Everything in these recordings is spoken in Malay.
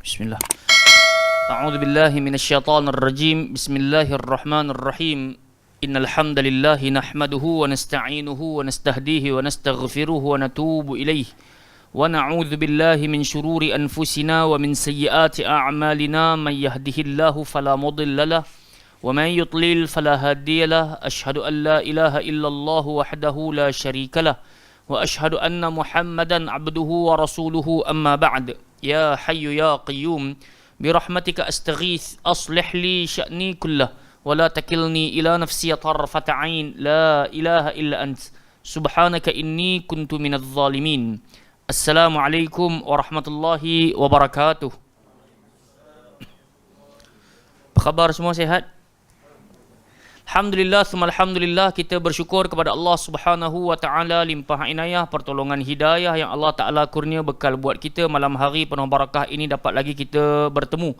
Bismillah. A'udzu billahi minasyaitonir rajim. Bismillahirrahmanirrahim. Innal hamdalillahi nahmaduhu wa nasta'inuhu wa nastahdihi wa nastaghfiruhu wa natubu ilaihi. Wa na'udzu billahi min shururi anfusina wa min sayyiati a'malina. Man yahdihillahu fala mudilla lahu wa man yudlil fala hadiya lahu. Asyhadu an la ilaha illallah wahdahu la syarika lahu wa asyhadu anna Muhammadan 'abduhu wa rasuluhu amma ba'd. Ya hayyu ya qayyum birahmatika astaghits aslih li sya'ni kullah wa la takilni ila nafsi tarfata 'ain la ilaha illa ant subhanaka inni kuntu minadh zalimin. Assalamualaikum warahmatullahi wabarakatuh. Apa khabar semua, sihat? Alhamdulillah, alhamdulillah, kita bersyukur kepada Allah Subhanahu wa taala limpah inayah, pertolongan hidayah yang Allah Taala kurnia bekal buat kita malam hari penuh barakah ini dapat lagi kita bertemu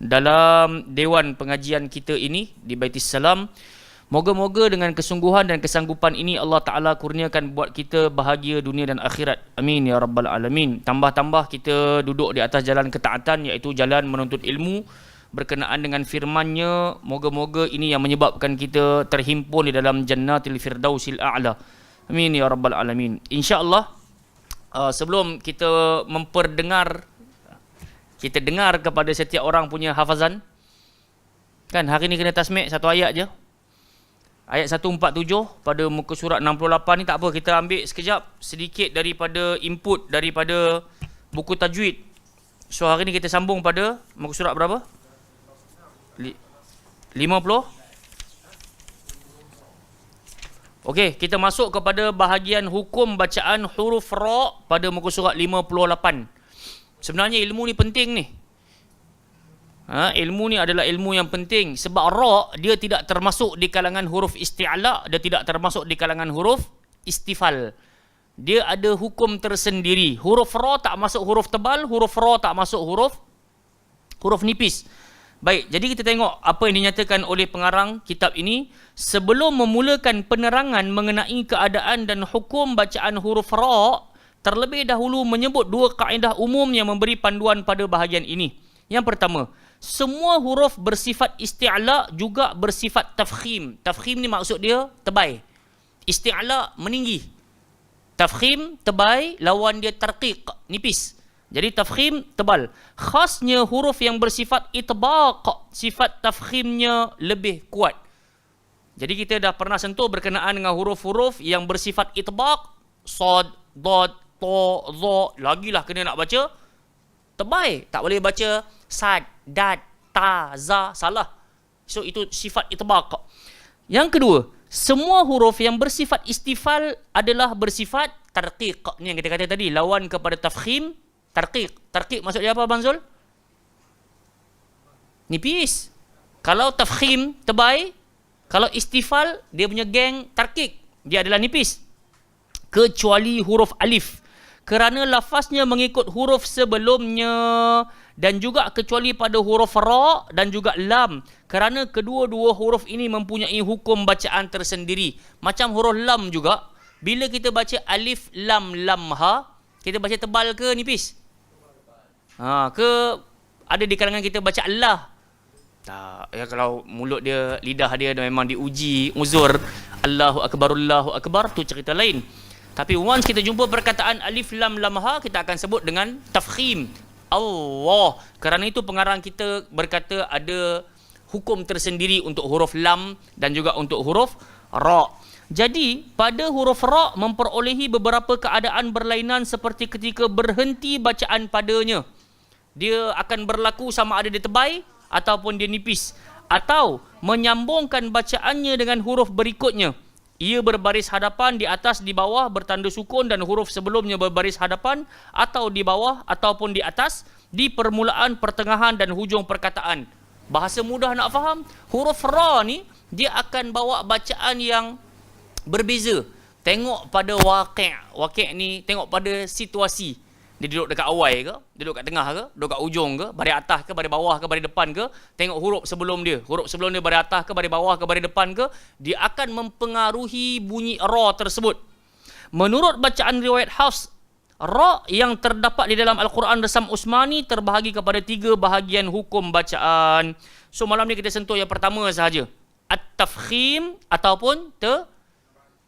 dalam dewan pengajian kita ini di Baitis Salam. Moga-moga dengan kesungguhan dan kesanggupan ini Allah Taala kurniakan buat kita bahagia dunia dan akhirat. Amin ya rabbal alamin. Tambah-tambah kita duduk di atas jalan ketaatan, iaitu jalan menuntut ilmu berkenaan dengan firman-Nya. Moga-moga ini yang menyebabkan kita terhimpun di dalam jannatil firdausil a'la. Amin ya rabbal alamin. Insya-Allah, sebelum kita dengar kepada setiap orang punya hafazan. Kan hari ni kena tasmik satu ayat je. Ayat 147 pada muka surat 68 ni tak apa, kita ambil sekejap sedikit daripada input daripada buku tajwid. So hari ni kita sambung pada muka surat berapa? 50. Okey, kita masuk kepada bahagian hukum bacaan huruf ra pada muka surat 58. Sebenarnya ilmu ni penting ni. Ilmu ni adalah ilmu yang penting sebab ra dia tidak termasuk di kalangan huruf isti'la, dia tidak termasuk di kalangan huruf istifal. Dia ada hukum tersendiri. Huruf ra tak masuk huruf tebal, huruf ra tak masuk huruf nipis. Baik, jadi kita tengok apa yang dinyatakan oleh pengarang kitab ini. Sebelum memulakan penerangan mengenai keadaan dan hukum bacaan huruf ra, terlebih dahulu menyebut dua kaedah umum yang memberi panduan pada bahagian ini. Yang pertama, semua huruf bersifat isti'la juga bersifat tafkhim. Tafkhim ni maksud dia tebai. Isti'la meninggi. Tafkhim tebai, lawan dia tarqiq, nipis. Jadi tafkhim tebal. Khasnya huruf yang bersifat itbaq, sifat tafkhimnya lebih kuat. Jadi kita dah pernah sentuh berkenaan dengan huruf-huruf yang bersifat itbaq, sad, dad, ta, za, lagilah kena nak baca tebai. Tak boleh baca sad, dad, ta, za, salah. So itu sifat itbaq. Yang kedua, semua huruf yang bersifat istifal adalah bersifat tarqiq. Ni yang kita kata tadi, lawan kepada tafkhim, tarqiq. Tarqiq maksud dia apa, Abang Zul? Nipis. Kalau tafkhim, tebai. Kalau istifal, dia punya geng tarqiq. Dia adalah nipis. Kecuali huruf alif. Kerana lafaznya mengikut huruf sebelumnya. Dan juga kecuali pada huruf ra dan juga lam. Kerana kedua-dua huruf ini mempunyai hukum bacaan tersendiri. Macam huruf lam juga. Bila kita baca alif, lam, lam, ha, kita baca tebal ke nipis? Ke ada di kalangan kita baca Allah? Tak. Ya, kalau mulut dia, lidah dia memang diuji uzur, Allahu akbar, tu cerita lain. Tapi once kita jumpa perkataan alif lam lam ha, kita akan sebut dengan tafkhim. Allah. Kerana itu pengarang kita berkata ada hukum tersendiri untuk huruf lam dan juga untuk huruf ra. Jadi pada huruf ra memperolehi beberapa keadaan berlainan seperti ketika berhenti bacaan padanya. Dia akan berlaku sama ada dia tebai ataupun dia nipis. Atau menyambungkan bacaannya dengan huruf berikutnya. Ia berbaris hadapan, di atas, di bawah, bertanda sukun dan huruf sebelumnya berbaris hadapan atau di bawah ataupun di atas, di permulaan, pertengahan dan hujung perkataan. Bahasa mudah nak faham, huruf ra ni dia akan bawa bacaan yang berbeza. Tengok pada waqi'. Waqi' ni tengok pada situasi. Dia duduk dekat awal ke, duduk kat tengah ke, duduk kat ujung ke, baris atas ke, baris bawah ke, baris depan ke. Tengok huruf sebelum dia. Huruf sebelum dia baris atas ke, baris bawah ke, baris depan ke. Dia akan mempengaruhi bunyi ra tersebut. Menurut bacaan riwayat Hafs, Ra yang terdapat di dalam Al-Quran Resam Usmani terbahagi kepada 3 bahagian hukum bacaan. So malam ni kita sentuh yang pertama sahaja. At-tafkhim ataupun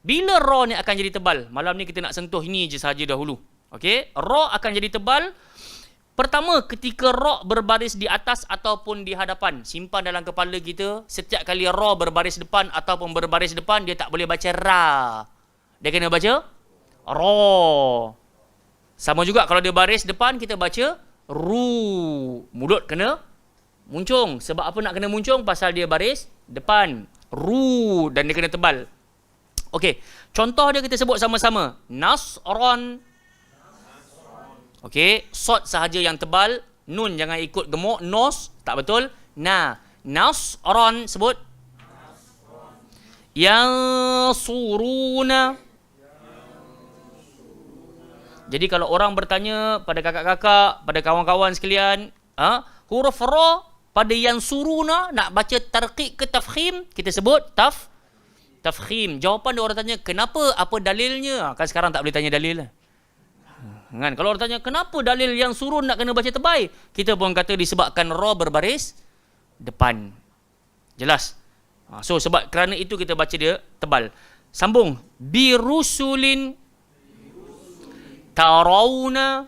bila ra ni akan jadi tebal. Malam ni kita nak sentuh ini je sahaja dahulu. Okey, ra akan jadi tebal. Pertama, ketika ra berbaris di atas ataupun di hadapan. Simpan dalam kepala kita, setiap kali ra berbaris depan ataupun berbaris depan, dia tak boleh baca ra. Dia kena baca ra. Sama juga kalau dia baris depan, kita baca ru. Mulut kena muncung. Sebab apa nak kena muncung? Pasal dia baris depan. Ru. Dan dia kena tebal. Okey, contoh dia kita sebut sama-sama. Nasron. Okey, sod sahaja yang tebal. Nun jangan ikut gemuk. Nos, tak betul. Nasron, sebut. Yansuruna. Jadi kalau orang bertanya pada kakak-kakak, pada kawan-kawan sekalian, huruf ra pada yansuruna nak baca tarqiq ke tafkhim? Kita sebut tafkhim. Jawapan dia orang tanya, kenapa? Apa dalilnya? Kan sekarang tak boleh tanya dalil lah. Kan? Kalau orang tanya, kenapa dalil yang surun nak kena baca tebal? Kita pun kata disebabkan ra berbaris depan. Jelas? So sebab kerana itu kita baca dia tebal. Sambung. Birusulin tarawna.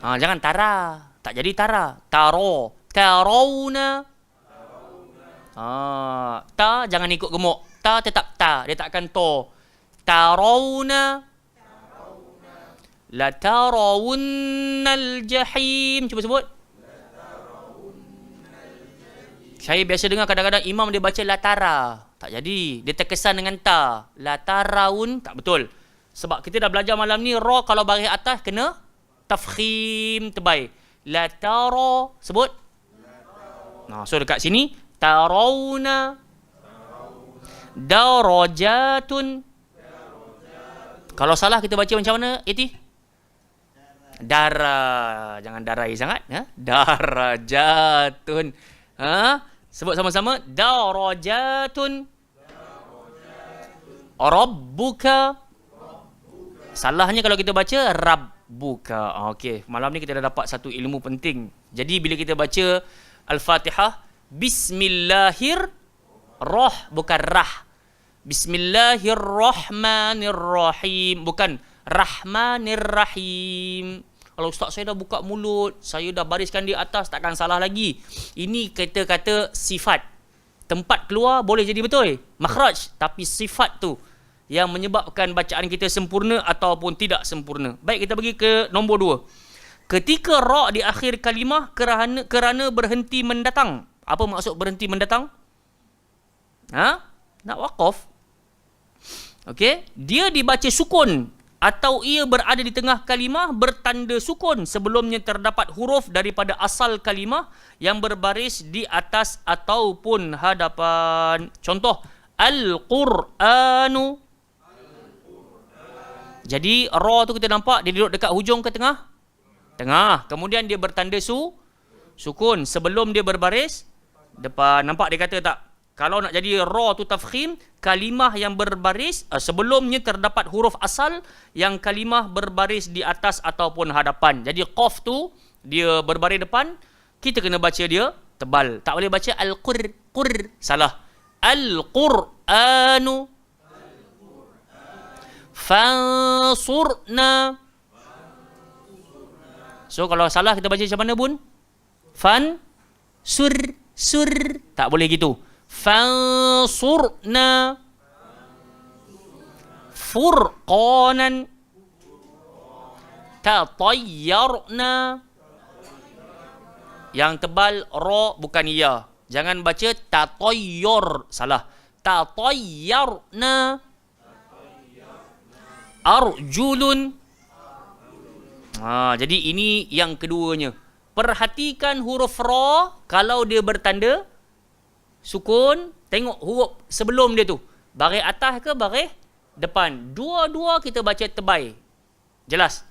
Jangan tara. Tak jadi tara. Tarawna. Ta jangan ikut gemuk. Ta tetap ta. Dia tak akan to. Tarawna. La tarawunnal jahim. Cuba sebut. Saya biasa dengar kadang-kadang imam dia baca la tara. Tak jadi. Dia terkesan dengan ta. La tarawun. Tak betul. Sebab kita dah belajar malam ni, ra kalau baris atas kena tafkhim tebal. La tara. Sebut. So dekat sini. Tarawna. Darajatun. Kalau salah kita baca macam mana, Iti? Dara. Jangan darai sangat. Darajatun. Sebut sama-sama. Darajatun. Rabbuka. Salahnya kalau kita baca Rabbuka. Okey, malam ni kita dah dapat satu ilmu penting. Jadi bila kita baca Al-Fatihah, bukan rah. Bismillahirrahmanirrahim. Bukan Rahmanirrahim. Kalau ustaz saya dah buka mulut, saya dah bariskan di atas, takkan salah lagi. Ini kita kata sifat. Tempat keluar boleh jadi betul, makhraj, tapi sifat tu yang menyebabkan bacaan kita sempurna ataupun tidak sempurna. Baik, kita pergi ke nombor 2. Ketika ra di akhir kalimah kerana berhenti mendatang. Apa maksud berhenti mendatang? Nak waqaf. Okey, dia dibaca sukun atau ia berada di tengah kalimah bertanda sukun sebelumnya terdapat huruf daripada asal kalimah yang berbaris di atas ataupun hadapan. Contoh, Al-Qur'anu. Jadi ra tu kita nampak dia duduk dekat hujung ke tengah? Tengah. Kemudian dia bertanda sukun sebelum dia berbaris depan. Nampak dia kata tak? Kalau nak jadi ra tu tafkhim, kalimah yang berbaris sebelumnya terdapat huruf asal yang kalimah berbaris di atas ataupun hadapan. Jadi qaf tu dia berbaris depan, kita kena baca dia tebal. Tak boleh baca qur. Salah. Al-Qur'anu. Fansurna. So kalau salah kita baca macam mana, Bun? Sur. Tak boleh gitu. Fansurna. Furqanan. Tatayyarna. Yang tebal ra bukan ya. Jangan baca tatayyur. Salah. Tatayyarna. Arjulun. Jadi ini yang keduanya. Perhatikan huruf ra kalau dia bertanda sukun, tengok huruf sebelum dia tu. Baris atas ke baris depan? Dua-dua kita baca tebal. Jelas?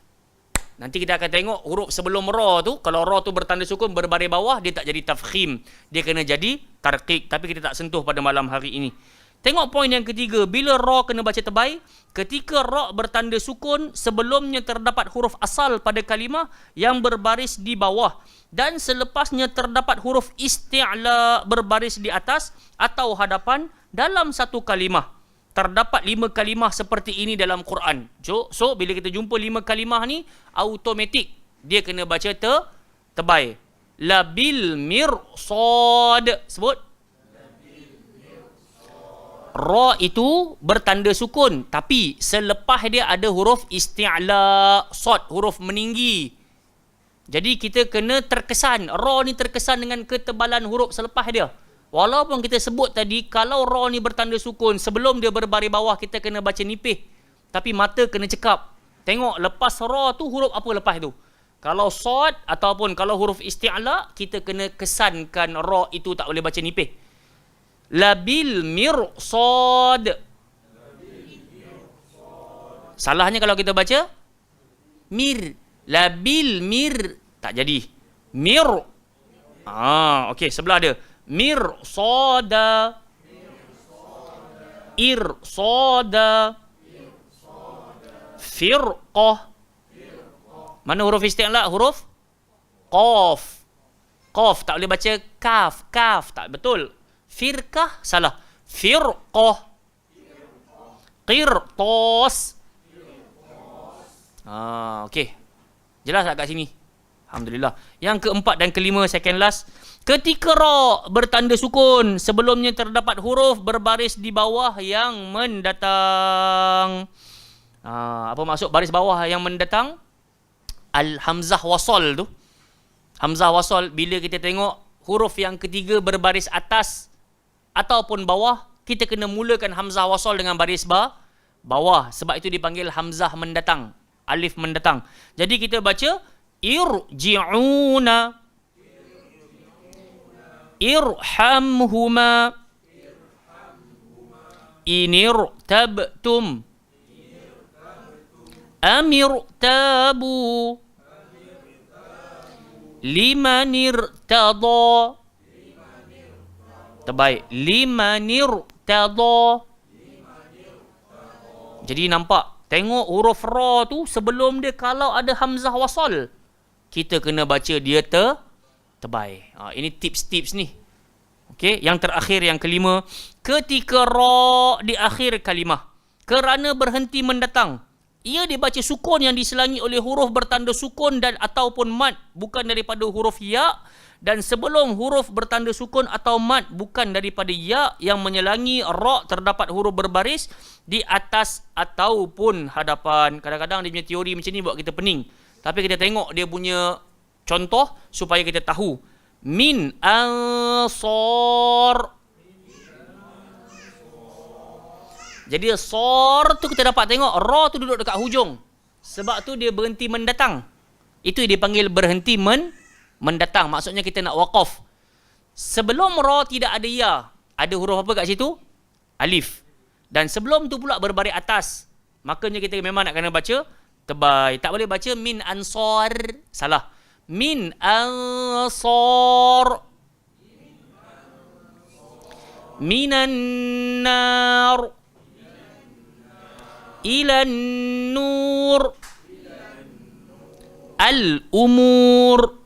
Nanti kita akan tengok huruf sebelum ra tu, kalau ra tu bertanda sukun berbaris bawah, dia tak jadi tafkhim. Dia kena jadi tarqiq. Tapi kita tak sentuh pada malam hari ini. Tengok poin yang ketiga. Bila ra kena baca tebal, ketika ra bertanda sukun, sebelumnya terdapat huruf asal pada kalimah yang berbaris di bawah dan selepasnya terdapat huruf isti'la berbaris di atas atau hadapan dalam satu kalimah. Terdapat 5 kalimah seperti ini dalam Quran. So bila kita jumpa 5 kalimah ni, automatik dia kena baca tebal. Labil mirsad. Sebut. Ra itu bertanda sukun, tapi selepas dia ada huruf isti'la, sad, huruf meninggi. Jadi kita kena terkesan. Ra ni terkesan dengan ketebalan huruf selepas dia. Walaupun kita sebut tadi, kalau ra ni bertanda sukun, sebelum dia berbaris bawah, kita kena baca nipih. Tapi mata kena cekap. Tengok lepas ra tu huruf apa lepas tu. Kalau sad ataupun kalau huruf isti'la, kita kena kesankan ra itu tak boleh baca nipih. Labil mirsad. Salahnya kalau kita baca mir. Labil mir. Tak jadi. Mir. Okey, sebelah dia. Mirsada. Irsada. Firqah. Mana huruf isti'la? Huruf qaf. Qaf. Tak boleh baca kaf. Kaf. Tak betul. Firqah. Salah. Firqah. Qirtas. Okey. Jelas tak kat sini? Alhamdulillah. Yang keempat dan kelima, second last. Ketika ra bertanda sukun, sebelumnya terdapat huruf berbaris di bawah yang mendatang. Apa maksud baris bawah yang mendatang? Al-hamzah wasal tu. Hamzah wasal, bila kita tengok huruf yang ketiga berbaris atas ataupun bawah, kita kena mulakan hamzah wasal dengan baris bawah. Sebab itu dipanggil hamzah mendatang. Alif mendatang. Jadi kita baca irji'una, irhamhuma, inirtabtum, amirtabu, limanirtada. Terbaik. Limanirtada. Jadi nampak, tengok huruf ra tu sebelum dia kalau ada hamzah wasal, kita kena baca dia terbaik. Ini tips-tips ni. Okey, yang terakhir, yang kelima, ketika ra di akhir kalimah kerana berhenti mendatang, ia dibaca sukun yang diselangi oleh huruf bertanda sukun dan ataupun mad, bukan daripada huruf ya. Dan sebelum huruf bertanda sukun atau mad, bukan daripada ya, yang menyelangi ra terdapat huruf berbaris di atas ataupun hadapan. Kadang-kadang dia punya teori macam ni buat kita pening. Tapi kita tengok dia punya contoh supaya kita tahu. Min ansar. Jadi sor tu kita dapat tengok ra tu duduk dekat hujung. Sebab tu dia berhenti mendatang. Itu dia panggil berhenti mendatang. Maksudnya kita nak waqaf. Sebelum ra tidak ada ya. Ada huruf apa kat situ? Alif. Dan sebelum tu pula berbaris atas. Makanya kita memang nak kena baca tebal. Tak boleh baca min ansar. Salah. Min ansar. Minan nar. Ilan nur. Al-umur.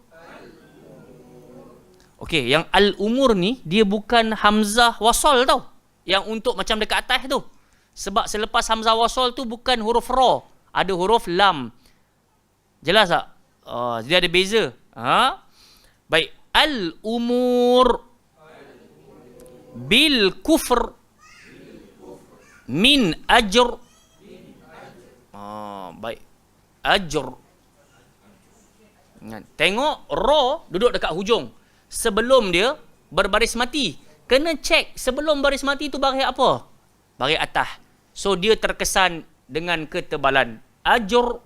Okey, yang al-umur ni dia bukan hamzah wasal tau. Yang untuk macam dekat atas tu. Sebab selepas hamzah wasal tu bukan huruf ra, ada huruf lam. Jelas tak? Dia ada beza. Baik, al-umur bil kufr min ajr. Baik. Ajr. Tengok ra duduk dekat hujung. Sebelum dia berbaris mati. Kena cek sebelum baris mati tu baris apa? Baris atas. So dia terkesan dengan ketebalan. Ajr.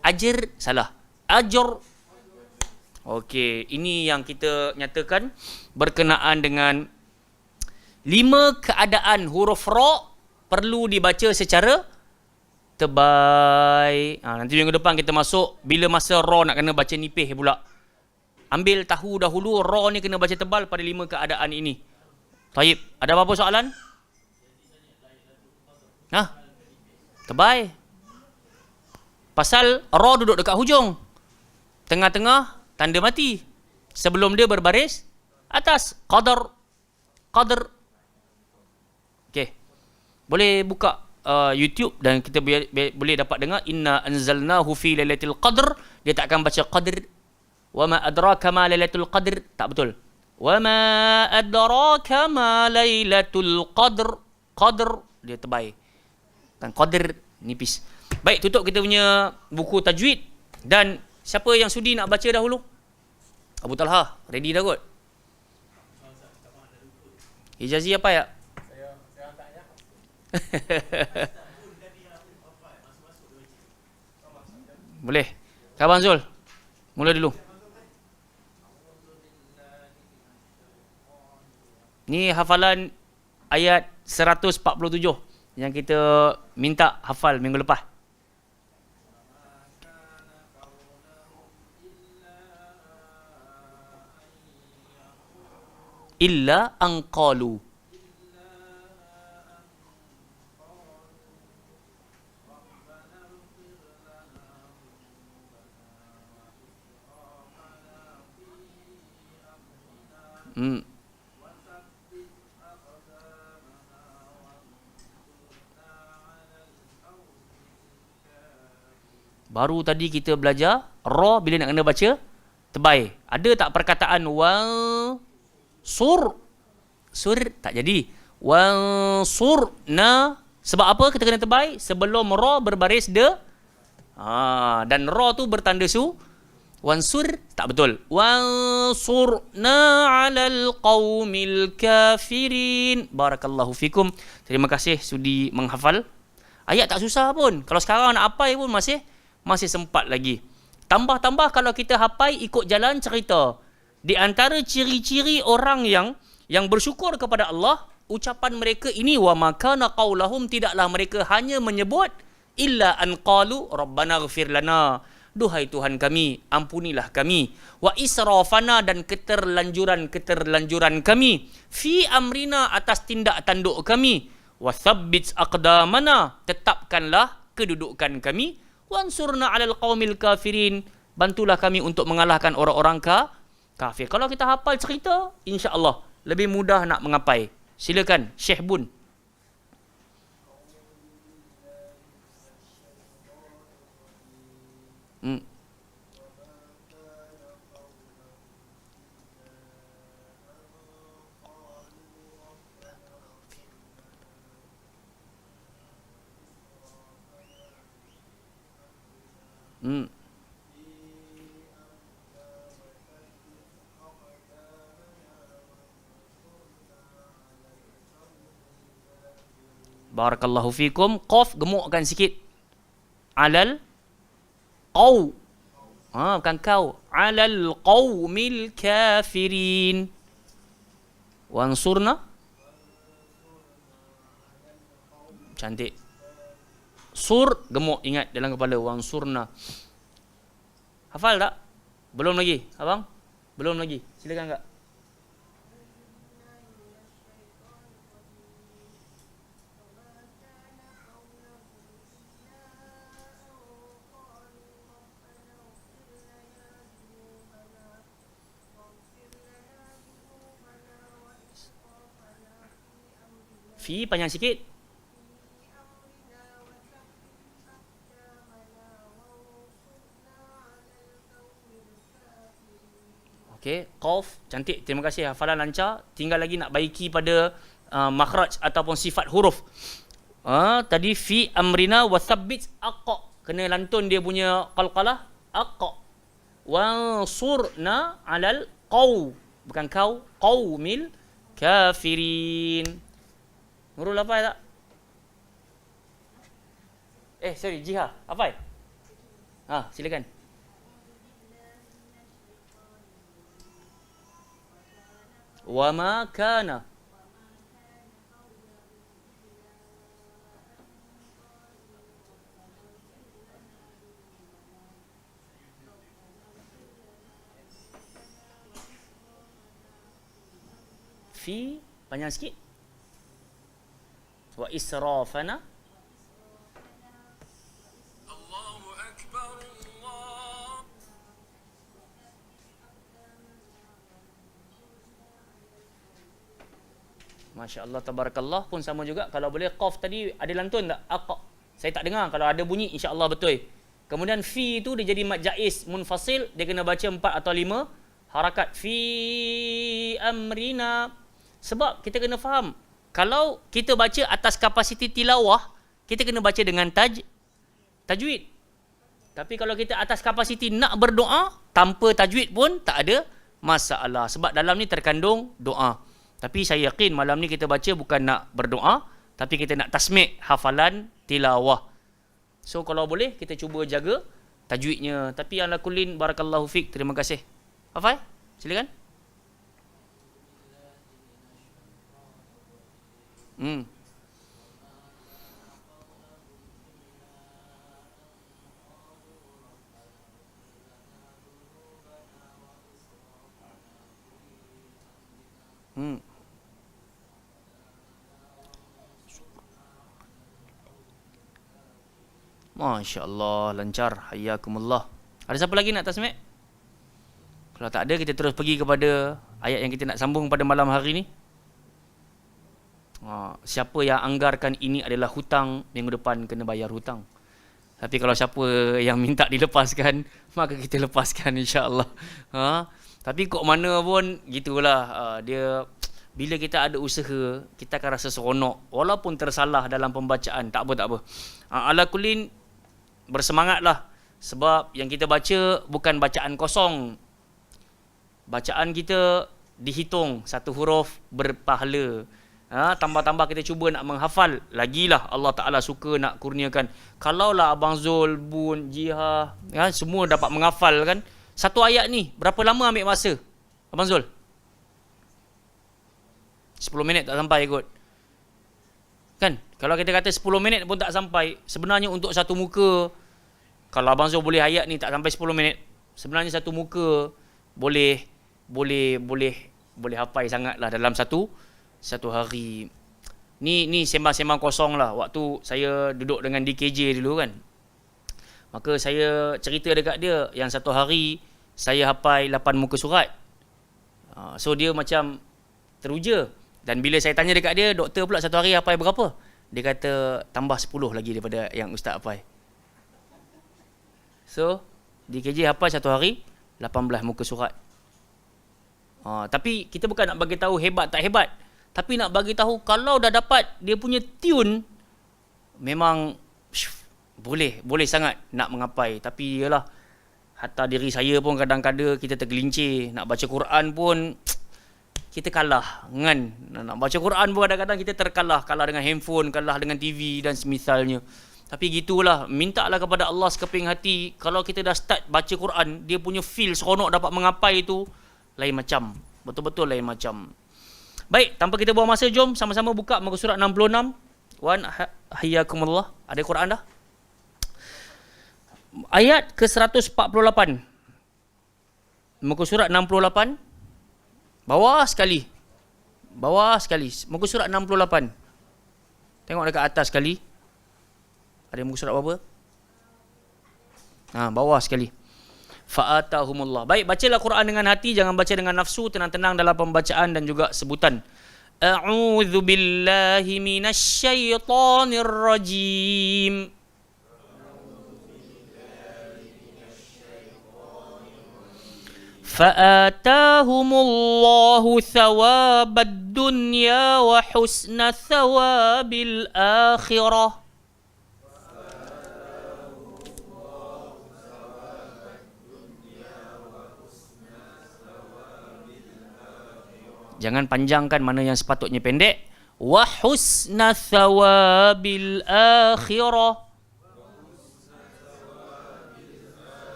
Ajr. Salah. Ajr. Okey. Ini yang kita nyatakan berkenaan dengan 5 keadaan huruf ra perlu dibaca secara tebal. Nanti minggu depan kita masuk bila masa ra nak kena baca nipih pula. Ambil tahu dahulu ra ni kena baca tebal pada 5 keadaan ini. Taib, ada apa-apa soalan? Nah, terbaik. Pasal ra duduk dekat hujung. Tengah-tengah tanda mati. Sebelum dia berbaris atas. Qadar. Qadar. Okey. Boleh buka YouTube dan kita boleh dapat dengar inna anzalnahu fi lailatul qadr. Dia tak akan baca qadr. Wa ma adraka ma lailatul qadr. Tak betul. Wa ma adraka ma lailatul qadr. Qadr dia terbaik. Dan qadr nipis. Baik, tutup kita punya buku tajwid. Dan siapa yang sudi nak baca dahulu? Abu Talha, ready dah kot? Hijazi apa ya? Boleh. Abang Zul, mula dulu. Ni hafalan ayat 147 yang kita minta hafal minggu lepas. Illa an qalu. Baru tadi kita belajar ra bila nak kena baca terbaik. Ada tak perkataan wal sur? Sur tak jadi. Wal surna. Sebab apa kita kena terbaik? Sebelum ra berbaris de. Dan ra tu bertanda su. Wansur tak betul. Wansurna 'alal qaumil kafirin. Barakallahu fikum. Terima kasih sudi menghafal. Ayat tak susah pun. Kalau sekarang nak hafal pun masih sempat lagi. Tambah-tambah kalau kita hafal ikut jalan cerita. Di antara ciri-ciri orang yang bersyukur kepada Allah, ucapan mereka ini wa makana qaulahum, tidaklah mereka hanya menyebut illa an qalu rabbana ighfir lana. Duhai Tuhan kami, ampunilah kami. Wa israfana, dan keterlanjuran kami. Fi amrina, atas tindak tanduk kami. Wa thabbit aqdamana, tetapkanlah kedudukan kami. Wansurna 'alal qaumil kafirin, bantulah kami untuk mengalahkan orang-orang kafir. Kalau kita hafal cerita, insya-Allah lebih mudah nak mengapai. Silakan Syekh Bun. Barakallahu fikum. Qaf gemukkan sikit. Alal qaw. Bukan kau. Alal qaumil kafirin. Wansurna. Cantik. Sur gemuk, ingat dalam kepala. Wansurna. Hafal tak? Belum lagi, abang? Belum lagi. Silakan kak. Fi panjang sikit. Okey, qaf cantik. Terima kasih, hafalan lancar. Tinggal lagi nak baiki pada makhraj ataupun sifat huruf. Tadi fi amrina wa thabbit aqa. Kena lantun dia punya qalqalah aqa. Wa surna 'alal qaw. Bukan kau, qaumil kafirin. Nurul hafal tak? Sorry, Jiha. Hafal? Silakan. Wa ma kana. Fi panjang sikit. Wa israfana. Masya Allah, tabarakallah pun sama juga. Kalau boleh qaf tadi ada lantun tak? Aqa. Saya tak dengar. Kalau ada bunyi, insya Allah betul. Kemudian fi tu dia jadi mad jaiz munfasil, dia kena baca 4 atau 5 harakat. Fi amrina. Sebab kita kena faham, kalau kita baca atas kapasiti tilawah, kita kena baca dengan tajwid. Tapi kalau kita atas kapasiti nak berdoa, tanpa tajwid pun tak ada masalah. Sebab dalam ni terkandung doa. Tapi saya yakin malam ni kita baca bukan nak berdoa, tapi kita nak tasmi' hafalan tilawah. So kalau boleh kita cuba jaga tajwidnya. Tapi ala kullin barakallahu fik. Terima kasih. Hafal? Silakan. Masya Allah, lancar. Hayyakumullah. Ada siapa lagi nak tasmi'? Kalau tak ada, kita terus pergi kepada ayat yang kita nak sambung pada malam hari ni. Siapa yang anggarkan ini adalah hutang, minggu depan kena bayar hutang. Tapi kalau siapa yang minta dilepaskan, maka kita lepaskan insya-Allah. Tapi kok mana pun gitulah, dia bila kita ada usaha, kita akan rasa seronok walaupun tersalah dalam pembacaan. Tak apa. Ala kullin, bersemangatlah, sebab yang kita baca bukan bacaan kosong. Bacaan kita dihitung, satu huruf berpahala. Tambah-tambah kita cuba nak menghafal, lagilah Allah Ta'ala suka nak kurniakan. Kalaulah Abang Zul, Bun, Jiha, semua dapat menghafal kan, satu ayat ni berapa lama ambil masa Abang Zul? 10 minit tak sampai kot kan. Kalau kita kata 10 minit pun tak sampai, sebenarnya untuk satu muka, kalau Abang Zul boleh ayat ni tak sampai 10 minit, sebenarnya satu muka boleh hafal sangatlah dalam satu hari. Ni sembang-sembang kosong lah. Waktu saya duduk dengan DKJ dulu kan, maka saya cerita dekat dia yang satu hari saya hafal 8 muka surat. So dia macam teruja. Dan bila saya tanya dekat dia, doktor pula satu hari hafal berapa? Dia kata tambah 10 lagi daripada yang ustaz hafal. So DKJ hafal satu hari 18 muka surat. Tapi kita bukan nak bagi tahu hebat tak hebat, tapi nak bagi tahu kalau dah dapat dia punya tune, memang boleh sangat nak mengapai. Tapi yalah, hatta diri saya pun kadang-kadang kita tergelincir. Nak baca Quran pun kita kalah kan. Nak baca Quran pun kadang-kadang kita kalah dengan handphone, kalah dengan TV dan semisalnya. Tapi gitulah, mintalah kepada Allah sekeping hati. Kalau kita dah start baca Quran, dia punya feel seronok dapat mengapai itu lain macam. Betul-betul lain macam. Baik, tanpa kita buang masa, jom sama-sama buka muka surat 66. Wan hayyakumullah. Ada Quran dah? Ayat ke-148. Muka surat 68. Bawah sekali. Muka surat 68. Tengok dekat atas sekali. Ada muka surat berapa? Bawah sekali. Fa'atahumullah. Baik, bacalah Quran dengan hati, jangan baca dengan nafsu, tenang-tenang dalam pembacaan dan juga sebutan. A'udzu billahi minasyaitonir rajim. Fa'atahumullahu thawabad dunya wa husna thawabil akhirah. Jangan panjangkan mana yang sepatutnya pendek. Wa husna thawabil akhirah.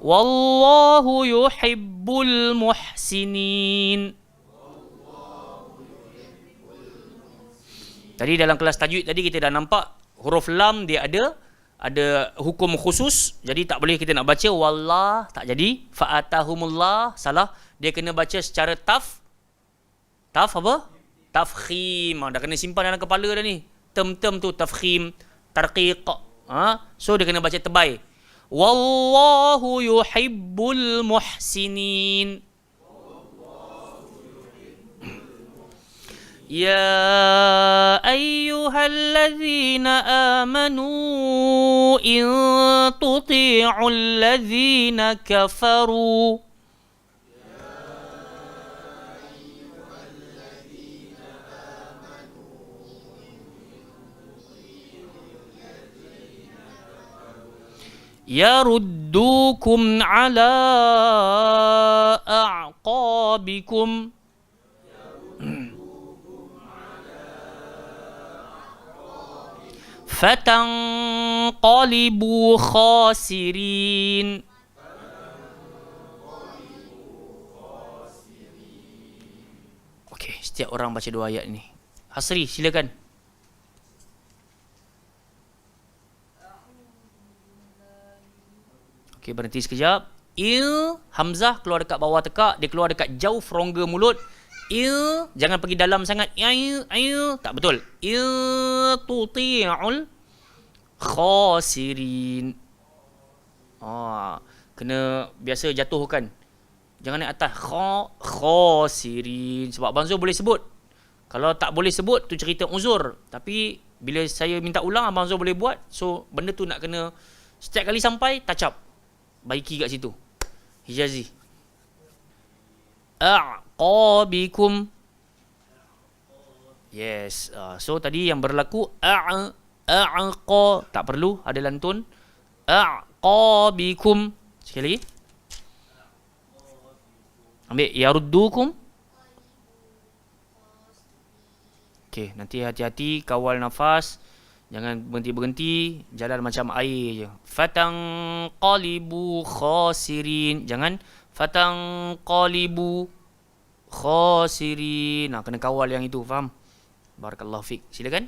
Wallahu yuhibbul muhsinin. Tadi dalam kelas tajwid tadi kita dah nampak huruf lam dia ada hukum khusus. Jadi tak boleh kita nak baca wallah, tak jadi. Fa'atahumullah, salah. Dia kena baca secara tafkhim. Dah kena simpan dalam kepala dah ni. Term tu tafkhim, tarqiq. So dia kena baca tebal. Wallahu yuhibbul muhsinin. يا أيها الذين آمنوا إن تطيعوا الذين كفروا يردوكم على أعقابكم فتنقلبوا خاسرين. Okey, setiap orang baca 2 ayat ni. Hasri, silakan. Okey, berhenti sekejap. Hamzah keluar dekat bawah tekak, dia keluar dekat jauh rongga mulut. Jangan pergi dalam sangat. Tak betul. Tuti'ul khasirin. Kena biasa jatuhkan. Jangan naik atas. Khasirin. Sebab Abang Zul boleh sebut. Kalau tak boleh sebut, tu cerita uzur. Tapi bila saya minta ulang, Abang Zul boleh buat. So, benda tu nak kena setiap kali sampai, touch up. Baiki kat situ. Hijazi. A'qabikum. Yes. So tadi yang berlaku a'qa tak perlu ada lantun. A'qabikum. Sekali lagi. Ambil yaruddukum. Okey, nanti hati-hati kawal nafas. Jangan berhenti-berhenti, jalan macam air je. Fatanqalibu khasirin. Jangan fatanqalibu khasirin. Kena kawal yang itu, faham? Barakallahu fik. Silakan.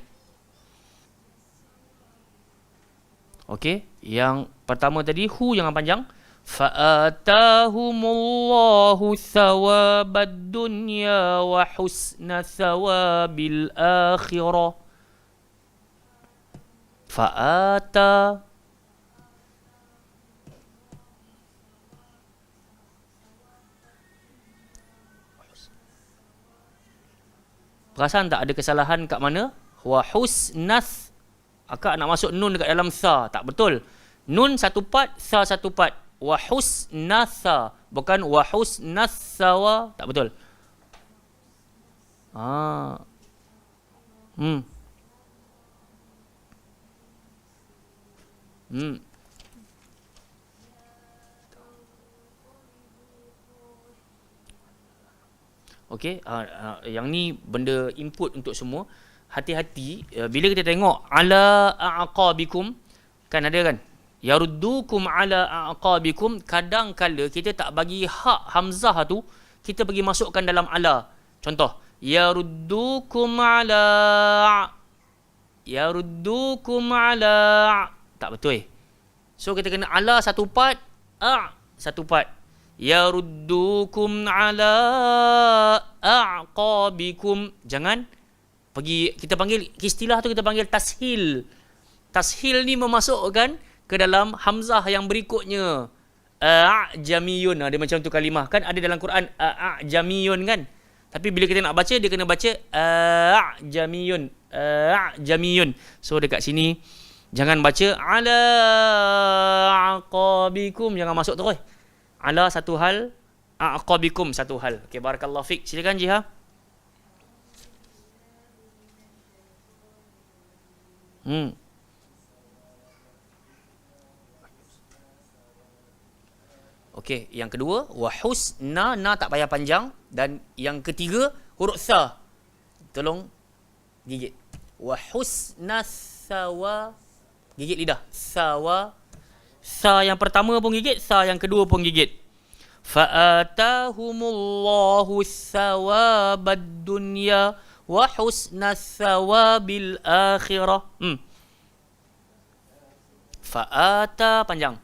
Okey, yang pertama tadi hu jangan panjang. Fa'atahumullahu thawabad dunya wa husna thawabil akhirah. Fa'ata. Perasan tak ada kesalahan kat mana? Wa husnath. Akak nak masuk nun dekat dalam tha. Tak betul. Nun satu part, tha satu part. Wa husnatha. Bukan wa husnathawa. Tak betul. Okey, yang ni benda input untuk semua. Hati-hati bila kita tengok ala aqabikum, kan ada kan? Yaruddukum ala aqabikum, kadang kala kita tak bagi hak hamzah tu, kita pergi masukkan dalam ala. Contoh, yaruddukum ala tak betul. So kita kena ala satu part, satu part. Yaruddukum ala a'qabikum. Jangan pergi, kita panggil istilah tu, kita panggil tashil. Tashil ni memasukkan ke dalam hamzah yang berikutnya. A'jamiyun. Dia macam tu kalimah kan ada dalam Quran, a'jamiyun kan. Tapi bila kita nak baca, dia kena baca a'jamiyun. A'jamiyun. So dekat sini jangan baca ala aqabikum, jangan masuk terus. Ala satu hal, aqabikum satu hal. Okey, barakallahu fik. Silakan Jiha. Okey, yang kedua wa husna, na tak payah panjang, dan yang ketiga huruf tha. Tolong gigit. Wa husna thawa, gigit lidah. Thawa. Tha yang pertama pun gigit, tha yang kedua pun gigit. Fa'atahumullahu thawabad dunya wa husna thawabil akhirah. Fa'ata panjang.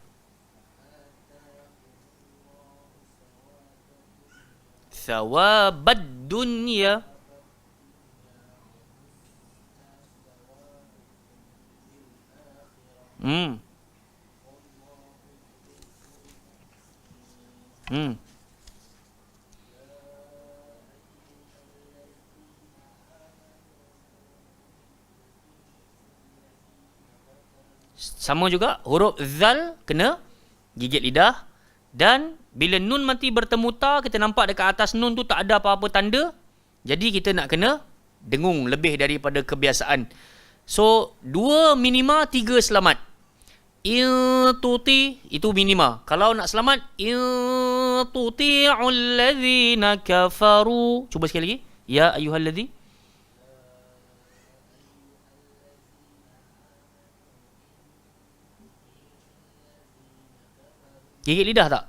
Thawabad dunya. Sama juga huruf zal kena gigit lidah. Dan bila nun mati bertemu ta, kita nampak dekat atas nun tu tak ada apa-apa tanda. Jadi kita nak kena dengung lebih daripada kebiasaan. So 2 minima, 3 selamat. Tuti itu minima. Kalau nak selamat, tuti'ul ladzina kafaru. Cuba sekali lagi. Ya ayyuhalladzi. Gigit lidah tak?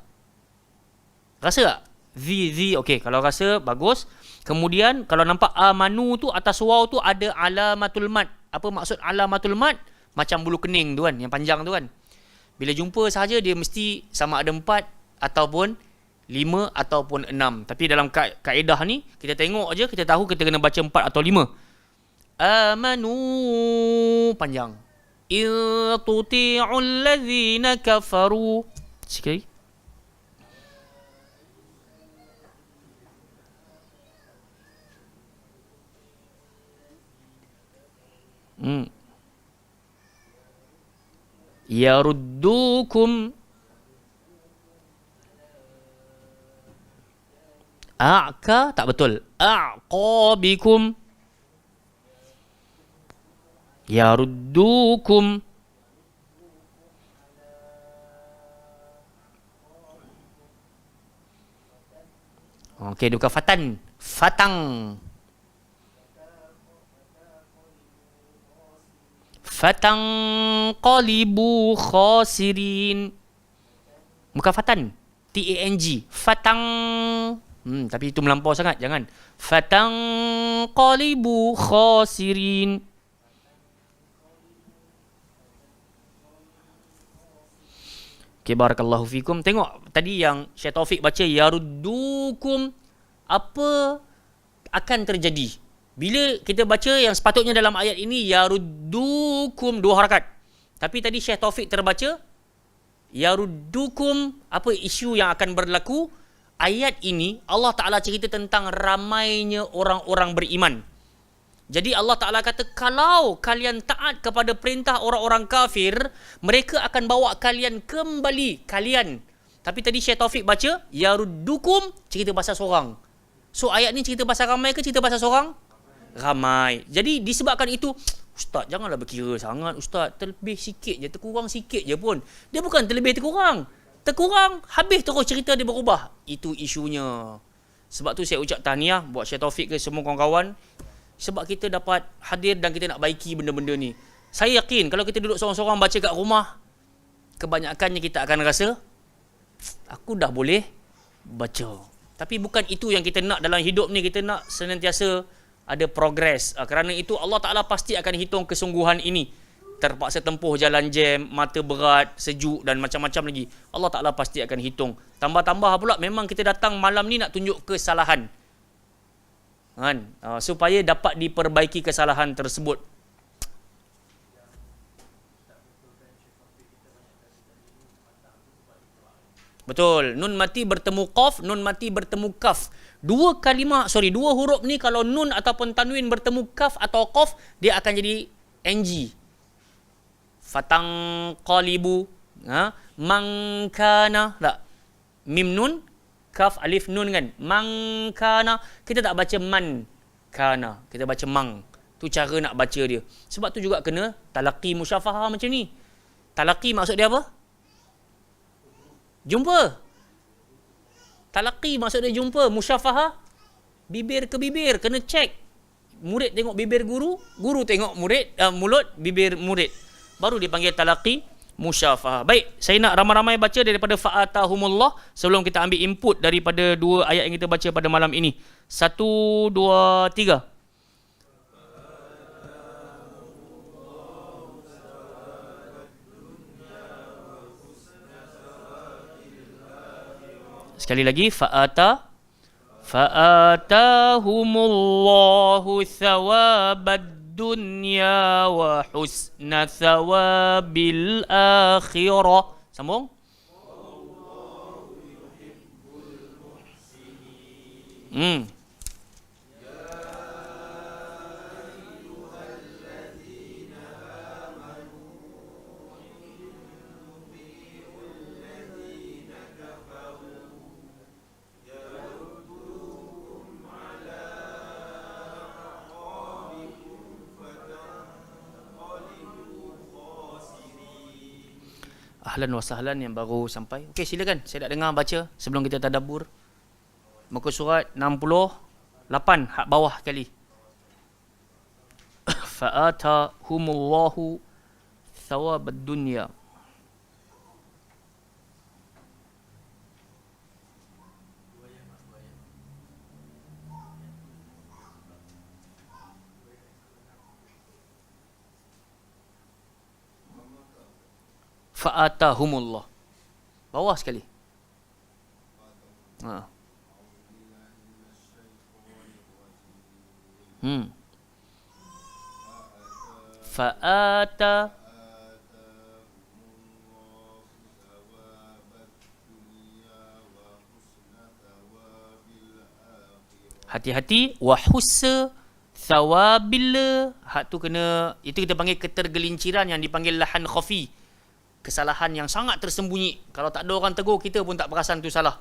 Rasa tak? Zi. Okey, kalau rasa bagus. Kemudian kalau nampak amanu tu atas waw tu ada alamatul mat. Apa maksud alamatul mat? Macam bulu kening tu kan, yang panjang tu kan. Bila jumpa sahaja dia mesti sama ada 4 ataupun 5 ataupun 6. Tapi dalam kaedah ni kita tengok aja, kita tahu kita kena baca 4 atau 5. Amanu panjang. Tuti'ul ladzina kafaru. Sekali. Yaruddukum a'ka tak betul. A'qabikum. Yaruddukum. Okey, dia bukan fatan. Fatang. Fatang qalibu khasirin. Bukan fatan. T-A-N-G. Fatang. Tapi itu melampau sangat. Jangan. Fatang qalibu khasirin. Okay, barakallahu fikum. Tengok tadi yang Syekh Taufik baca yaruddukum. Apa akan terjadi? Bila kita baca yang sepatutnya dalam ayat ini yaruddukum 2 harakat. Tapi tadi Syekh Taufik terbaca yaruddukum. Apa isu yang akan berlaku? Ayat ini Allah Ta'ala cerita tentang ramainya orang-orang beriman. Jadi Allah Ta'ala kata, kalau kalian taat kepada perintah orang-orang kafir, mereka akan bawa kalian kembali. Kalian. Tapi tadi Syekh Taufik baca, yaruddukum, cerita pasal seorang. So ayat ni cerita pasal ramai ke cerita pasal seorang? Ramai. Jadi disebabkan itu, Ustaz janganlah berkira sangat Ustaz, terlebih sikit je, terkurang sikit je pun. Dia bukan terlebih terkurang. Terkurang, habis terus cerita dia berubah. Itu isunya. Sebab tu saya ucap tahniah buat Syekh Taufik ke semua kawan-kawan. Sebab kita dapat hadir dan kita nak baiki benda-benda ni. Saya yakin kalau kita duduk seorang-seorang baca kat rumah, kebanyakannya kita akan rasa, aku dah boleh baca. Tapi bukan itu yang kita nak dalam hidup ni. Kita nak senantiasa ada progres. Kerana itu Allah Ta'ala pasti akan hitung kesungguhan ini. Terpaksa tempuh jalan jam, mata berat, sejuk dan macam-macam lagi. Allah Ta'ala pasti akan hitung. Tambah-tambah pula memang kita datang malam ni nak tunjuk kesalahan. Kan? Supaya dapat diperbaiki kesalahan tersebut. Betul. Nun mati bertemu qaf, nun mati bertemu kaf. Dua huruf ni kalau nun ataupun tanwin bertemu kaf atau qaf, dia akan jadi ng. Fatang qalibu, mangkana, tak? Mim nun, kaf alif nun kan. Mangkana, kita tak baca man kana, kita baca mang. Tu cara nak baca dia. Sebab tu juga kena talaqi musyafahah macam ni. Talaqi maksud dia apa? Jumpa. Talaqi maksud dia jumpa. Musyafahah bibir ke bibir, kena check. Murid tengok bibir guru, guru tengok murid, mulut bibir murid. Baru dipanggil talaqi musyafahah. Baik, saya nak ramai-ramai baca daripada fa'atahumullah sebelum kita ambil input daripada dua ayat yang kita baca pada malam ini. 1, 2, 3. Sekali lagi, fa'atahumullahu thawabad dunya wa husna thawabil akhirah. Sambung. Ahlan wa sahlan yang baru sampai. Okey, silakan. Saya nak dengar baca sebelum kita tadabbur. Muka surat 68 hak bawah sekali. Fa'atahumullahu thawabad dunya. Fa'atahumullah. Bawah sekali. Ha. Fa'ata. Hati-hati. Wahussa thawabil. Hak tu kena, itu kita panggil ketergelinciran yang dipanggil lahan khafi. Kesalahan yang sangat tersembunyi. Kalau tak ada orang tegur, kita pun tak perasan tu salah.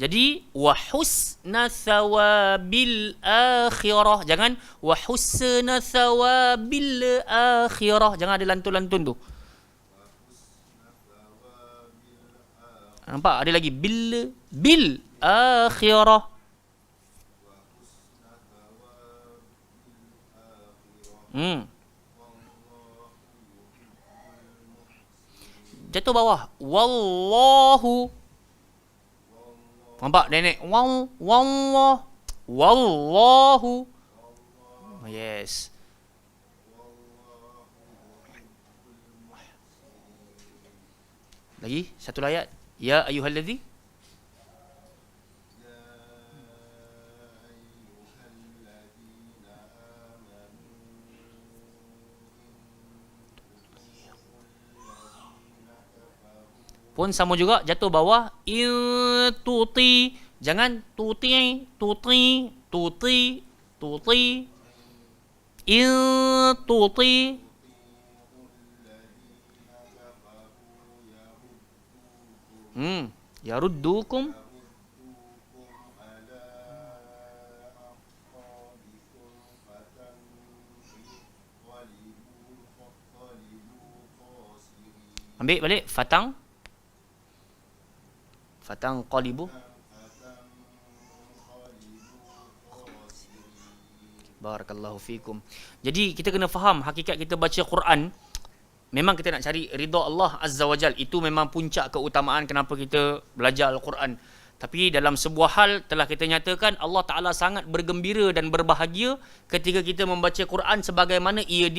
Jadi wahusna thawabil akhirah. Jangan wahusna thawabil akhirah. Jangan ada lantun-lantun tu. Nampak? Ada lagi bil akhirah. Jatuh bawah. Wallahu. Nampak nenek? Wallah. Wallahu. Yes. Lagi satu ayat. Ya ayyuhalladzi. Pun sama juga jatuh bawah. Tuti. Jangan tuti. Tuti. Yaruddukum. Ambil balik. Fatang qalibu. Barakallahu fikum. Jadi kita kena faham hakikat kita baca Quran. Memang kita nak cari ridha Allah Azza wa Jal. Itu memang puncak keutamaan kenapa kita belajar Al-Quran. Tapi dalam sebuah hal telah kita nyatakan Allah Ta'ala sangat bergembira dan berbahagia ketika kita membaca Quran sebagaimana ia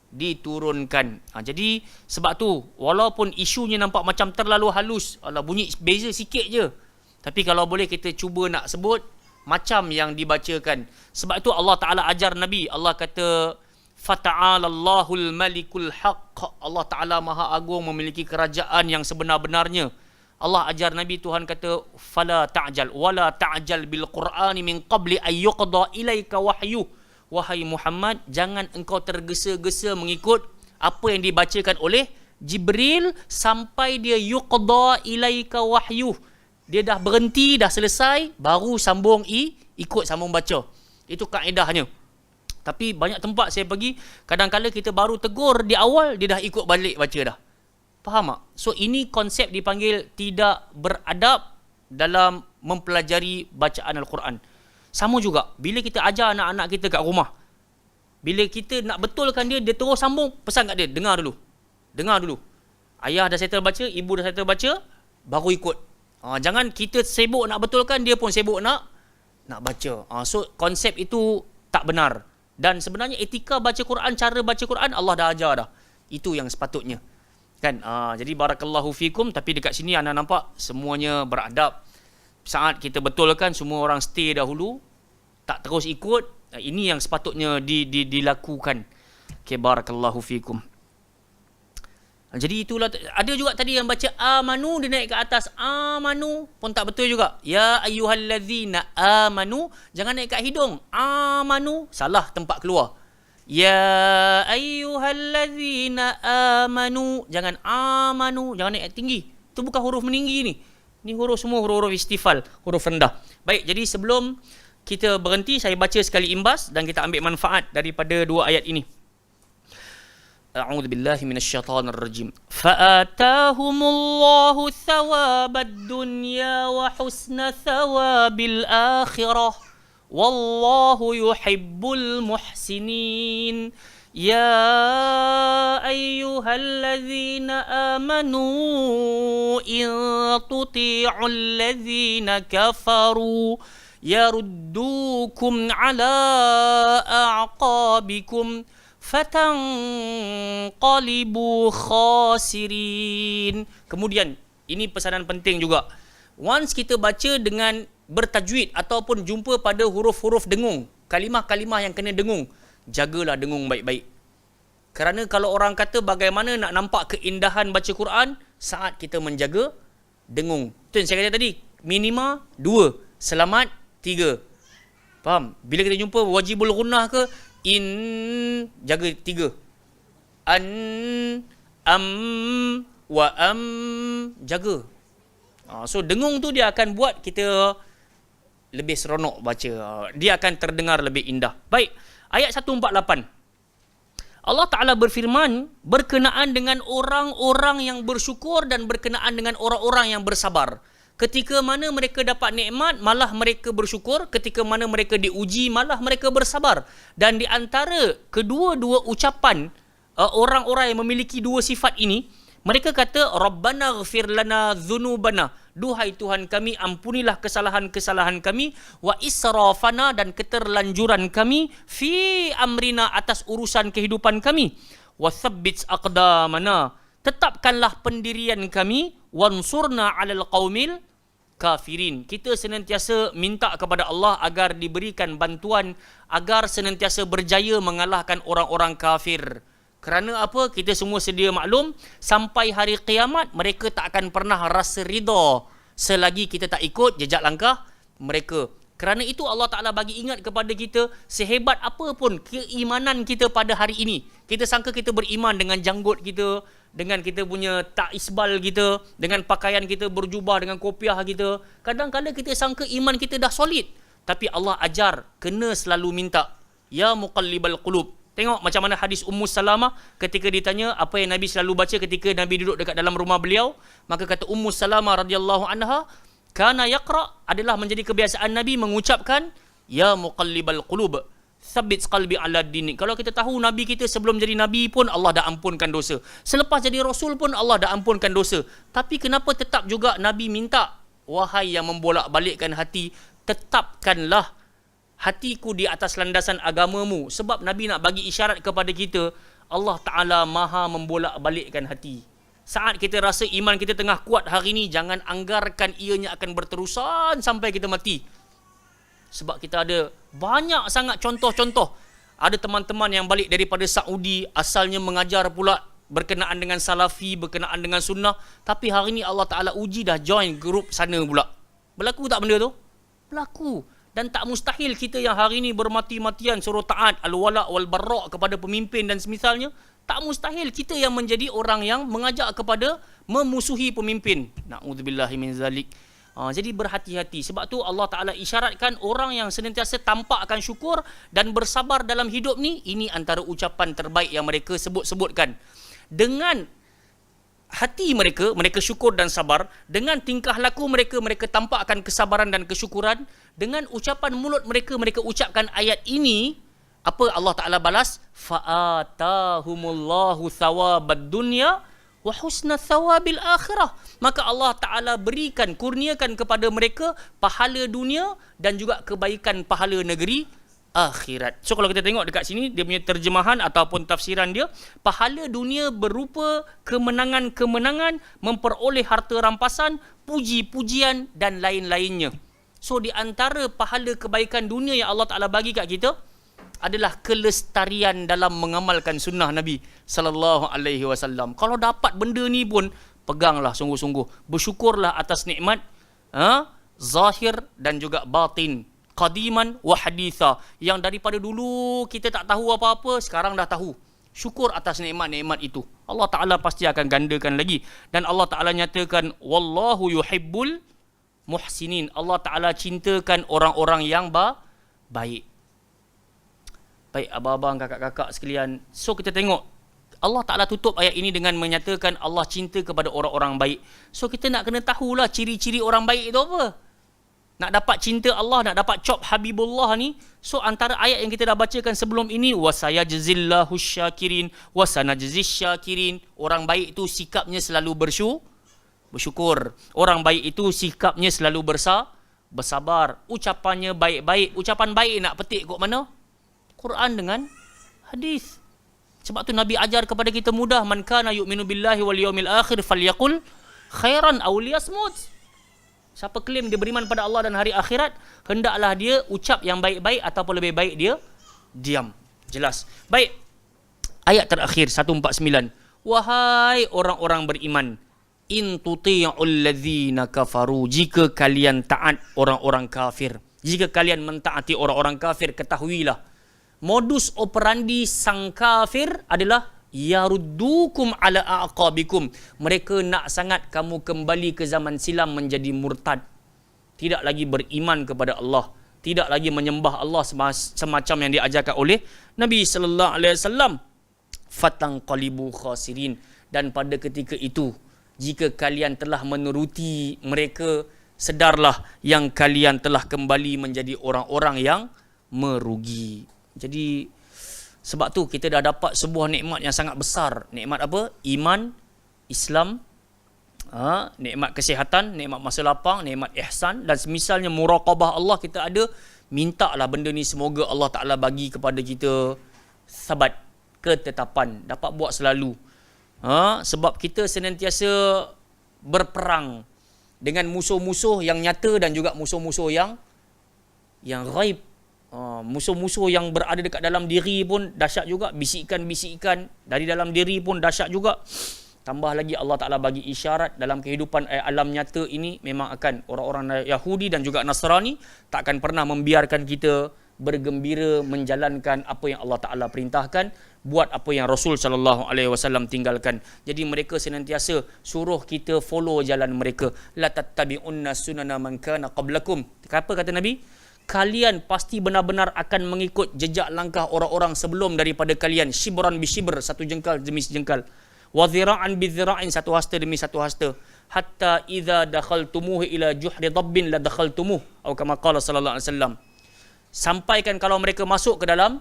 diturunkan. Jadi sebab tu walaupun isunya nampak macam terlalu halus, bunyi beza sikit je, tapi kalau boleh kita cuba nak sebut macam yang dibacakan. Sebab tu Allah Ta'ala ajar Nabi. Allah kata fata'alallahul malikul haqq. Allah Ta'ala maha agung, memiliki kerajaan yang sebenar-benarnya. Allah ajar Nabi, Tuhan kata fala ta'jal wala ta'jal bil qur'ani min qabli ay yuqda ilaika wahyu. Wahai Muhammad, jangan engkau tergesa-gesa mengikut apa yang dibacakan oleh Jibril sampai dia yuqda ilaika wahyu. Dia dah berhenti, dah selesai, baru sambung ikut sambung baca. Itu kaedahnya. Tapi banyak tempat saya pergi, kadang-kadang kita baru tegur di awal, dia dah ikut balik baca dah. Faham tak? So ini konsep dipanggil tidak beradab dalam mempelajari bacaan Al-Quran. Sama juga, bila kita ajar anak-anak kita kat rumah, bila kita nak betulkan dia terus sambung, pesan kat dia, dengar dulu. Ayah dah settle baca, ibu dah settle baca, baru ikut. Jangan kita sibuk nak betulkan, dia pun sibuk nak baca. So konsep itu tak benar. Dan sebenarnya etika baca Quran, cara baca Quran, Allah dah ajar dah. Itu yang sepatutnya. Kan? Jadi barakallahu fikum. Tapi dekat sini anda nampak semuanya beradab. Saat kita betulkan, semua orang stay dahulu, tak terus ikut. Ini yang sepatutnya dilakukan. Okay, barakallahu fikum. Jadi itulah. Ada juga tadi yang baca amanu, dia naik ke atas. Amanu pun tak betul juga. Ya ayyuhallazina amanu, jangan naik kat hidung. Amanu, salah tempat keluar. Ya ayyuhallazina amanu, jangan amanu, jangan naik tinggi. Itu bukan huruf meninggi ni. Ni huruf semua huruf istifal, huruf rendah. Baik, jadi sebelum kita berhenti, saya baca sekali imbas dan kita ambil manfaat daripada dua ayat ini. A'udzu billahi minasyaitonir rajim. Fa'atahumullahu thawabad dunya wa husna thawabil akhirah. Wallahu yuhibbul muhsinin. Ya ayyuhalladzina amanu in tuti'ul ladzina kafaru yaruddukum ala a'qabikum fatanqalibu khasirin. Kemudian, ini pesanan penting juga. Once kita baca dengan bertajwid ataupun jumpa pada huruf-huruf dengung, kalimah-kalimah yang kena dengung, jagalah dengung baik-baik. Kerana kalau orang kata bagaimana nak nampak keindahan baca Quran saat kita menjaga dengung. Itu yang saya kata tadi, minima 2, selamat 3. Faham? Bila kita jumpa wajibul gunnah ke, in, jaga 3. An, am, wa am, jaga. So dengung tu dia akan buat kita lebih seronok baca. Dia akan terdengar lebih indah. Baik, ayat 148. Allah Ta'ala berfirman berkenaan dengan orang-orang yang bersyukur dan berkenaan dengan orang-orang yang bersabar. Ketika mana mereka dapat nikmat, malah mereka bersyukur. Ketika mana mereka diuji, malah mereka bersabar. Dan di antara kedua-dua ucapan orang-orang yang memiliki dua sifat ini, mereka kata, Rabbana ghfir lana dhunubana. Duhai Tuhan kami, ampunilah kesalahan-kesalahan kami. Wa israfana, dan keterlanjuran kami. Fi amrina, atas urusan kehidupan kami. Wa thabbit aqdamana, tetapkanlah pendirian kami. Wansurna alal qawmil kafirin. Kita senantiasa minta kepada Allah agar diberikan bantuan, agar senantiasa berjaya mengalahkan orang-orang kafir. Kerana apa? Kita semua sedia maklum, sampai hari kiamat mereka tak akan pernah rasa ridha selagi kita tak ikut jejak langkah mereka. Kerana itu Allah Ta'ala bagi ingat kepada kita, sehebat apa pun keimanan kita pada hari ini, kita sangka kita beriman dengan janggut kita, dengan kita punya tak isbal kita, dengan pakaian kita berjubah, dengan kopiah kita. Kadang-kadang kita sangka iman kita dah solid, tapi Allah ajar kena selalu minta, ya muqallibal qulub. Tengok macam mana hadis Ummu Salamah ketika ditanya apa yang Nabi selalu baca ketika Nabi duduk dekat dalam rumah beliau. Maka kata Ummu Salamah radhiyallahu anha, kana yaqra, adalah menjadi kebiasaan Nabi mengucapkan, ya muqallibal qulub, tsabbit qalbi ala dinik. Kalau kita tahu Nabi kita sebelum jadi Nabi pun Allah dah ampunkan dosa, selepas jadi Rasul pun Allah dah ampunkan dosa, tapi kenapa tetap juga Nabi minta, wahai yang membolak-balikkan hati, tetapkanlah hatiku di atas landasan agamamu. Sebab Nabi nak bagi isyarat kepada kita, Allah Ta'ala maha membolak-balikkan hati. Saat kita rasa iman kita tengah kuat hari ini, jangan anggarkan ianya akan berterusan sampai kita mati. Sebab kita ada banyak sangat contoh-contoh. Ada teman-teman yang balik daripada Saudi, asalnya mengajar pula berkenaan dengan salafi, berkenaan dengan sunnah, tapi hari ini Allah Ta'ala uji dah join grup sana pula. Berlaku tak benda tu? Berlaku. Dan tak mustahil kita yang hari ini bermati-matian suruh taat al-wala' wal-barra' kepada pemimpin dan semisalnya, tak mustahil kita yang menjadi orang yang mengajak kepada memusuhi pemimpin. Na'udzubillahi min zalik. Jadi berhati-hati. Sebab tu Allah Ta'ala isyaratkan orang yang senantiasa tampakkan syukur dan bersabar dalam hidup ni, ini antara ucapan terbaik yang mereka sebut-sebutkan. Dengan hati mereka, mereka syukur dan sabar. Dengan tingkah laku mereka, mereka tampakkan kesabaran dan kesyukuran. Dengan ucapan mulut mereka, mereka ucapkan ayat ini. Apa Allah Ta'ala balas? Fa'atahumullahu thawabad dunya wa husna thawabil akhirah. Maka Allah Ta'ala berikan, kurniakan kepada mereka pahala dunia dan juga kebaikan pahala negeri akhirat. So kalau kita tengok dekat sini, dia punya terjemahan ataupun tafsiran dia, pahala dunia berupa kemenangan-kemenangan, memperoleh harta rampasan, puji-pujian dan lain-lainnya. So di antara pahala kebaikan dunia yang Allah Ta'ala bagi kat kita adalah kelestarian dalam mengamalkan sunnah Nabi sallallahu alaihi wasallam. Kalau dapat benda ni pun, peganglah sungguh-sungguh. Bersyukurlah atas nikmat zahir dan juga batin, qadiman wa haditha, yang daripada dulu kita tak tahu apa-apa, sekarang dah tahu. Syukur atas nikmat-nikmat itu. Allah Ta'ala pasti akan gandakan lagi. Dan Allah Ta'ala nyatakan, wallahu yuhibbul muhsinin. Allah Ta'ala cintakan orang-orang yang baik. Baik abang-abang, kakak-kakak sekalian. So kita tengok Allah Ta'ala tutup ayat ini dengan menyatakan Allah cinta kepada orang-orang baik. So kita nak kena tahulah ciri-ciri orang baik itu apa. Nak dapat cinta Allah, nak dapat cop Habibullah ni. So antara ayat yang kita dah bacakan sebelum ini, wasayajzillahu syakirin wasanajziz syakirin. Orang baik itu sikapnya selalu bersyukur. Orang baik itu sikapnya selalu bersabar. Ucapannya baik-baik. Ucapan baik nak petik kot mana? Quran dengan hadis. Sebab tu Nabi ajar kepada kita mudah, man kana yu'minu billahi wal yawmil akhir falyaqul khairan aw liyasmut. Siapa klaim dia beriman pada Allah dan hari akhirat, hendaklah dia ucap yang baik-baik ataupun lebih baik dia diam. Jelas. Baik. Ayat terakhir 149. Wahai orang-orang beriman, in tuti'ul ladzina kafaru, jika kalian taat orang-orang kafir, jika kalian mentaati orang-orang kafir, ketahuilah modus operandi sang kafir adalah yaruddukum ala aqabikum. Mereka nak sangat kamu kembali ke zaman silam menjadi murtad. Tidak lagi beriman kepada Allah, tidak lagi menyembah Allah semacam yang diajarkan oleh Nabi sallallahu alaihi wasallam. Fatanqalibu khasirin, dan pada ketika itu jika kalian telah menuruti mereka, sedarlah yang kalian telah kembali menjadi orang-orang yang merugi. Jadi sebab tu kita dah dapat sebuah nikmat yang sangat besar. Nikmat apa? Iman, Islam, nikmat kesihatan, nikmat masa lapang, nikmat ihsan, dan semisalnya muraqabah Allah kita ada. Mintalah benda ni semoga Allah Ta'ala bagi kepada kita sabat, ketetapan, dapat buat selalu. Sebab kita senantiasa berperang dengan musuh-musuh yang nyata dan juga musuh-musuh yang ghaib. Musuh-musuh yang berada dekat dalam diri pun dahsyat juga. Bisikan-bisikan dari dalam diri pun dahsyat juga. Tambah lagi Allah Ta'ala bagi isyarat dalam kehidupan alam nyata ini, memang akan orang-orang Yahudi dan juga Nasrani tak akan pernah membiarkan kita bergembira menjalankan apa yang Allah Ta'ala perintahkan, buat apa yang Rasul SAW tinggalkan. Jadi mereka senantiasa suruh kita follow jalan mereka. La tattabi'unna sunana man kana qablakum. Apa kata Nabi? Kalian pasti benar-benar akan mengikut jejak langkah orang-orang sebelum daripada kalian. Shibran bi shibr, satu jengkal demi sejengkal. Wa dhira'an bi dhira'in, satu hasta demi satu hasta. Hatta idza dakhaltumuhu ila juhri dabbin la dakhaltumuh, atau kama qala sallallahu alaihi wasallam. Sampaikan kalau mereka masuk ke dalam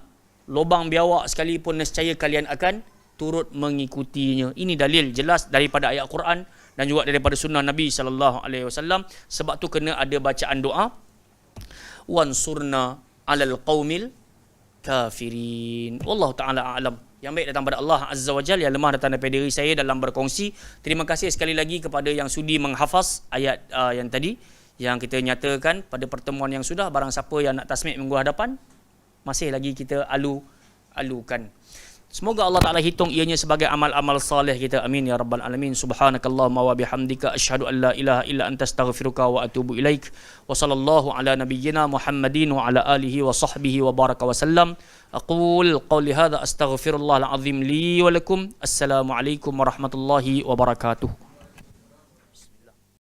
lubang biawak sekalipun, nescaya kalian akan turut mengikutinya. Ini dalil jelas daripada ayat Quran dan juga daripada sunnah Nabi sallallahu alaihi wasallam. Sebab tu kena ada bacaan doa, wansurna alal qaumil kafirin. Wallahu ta'ala a'lam. Yang baik datang pada Allah Azza wa Jalla, yang lemah datang daripada diri saya dalam berkongsi. Terima kasih sekali lagi kepada yang sudi menghafaz ayat yang tadi yang kita nyatakan pada pertemuan yang sudah. Barang siapa yang nak tasmik minggu hadapan, masih lagi kita alukan. Semoga Allah Ta'ala hitung ianya sebagai amal-amal salih kita. Amin ya rabbal alamin. Subhanakallahumma wa bihamdika asyhadu an la ilaha illa anta astaghfiruka wa atubu ilaik. Wa sallallahu ala nabiyyina Muhammadin wa ala alihi wa sahbihi wa baraka wa sallam. Aqul qawli hadha astaghfirullahal azim li wa lakum. Assalamu alaikum warahmatullahi wabarakatuh.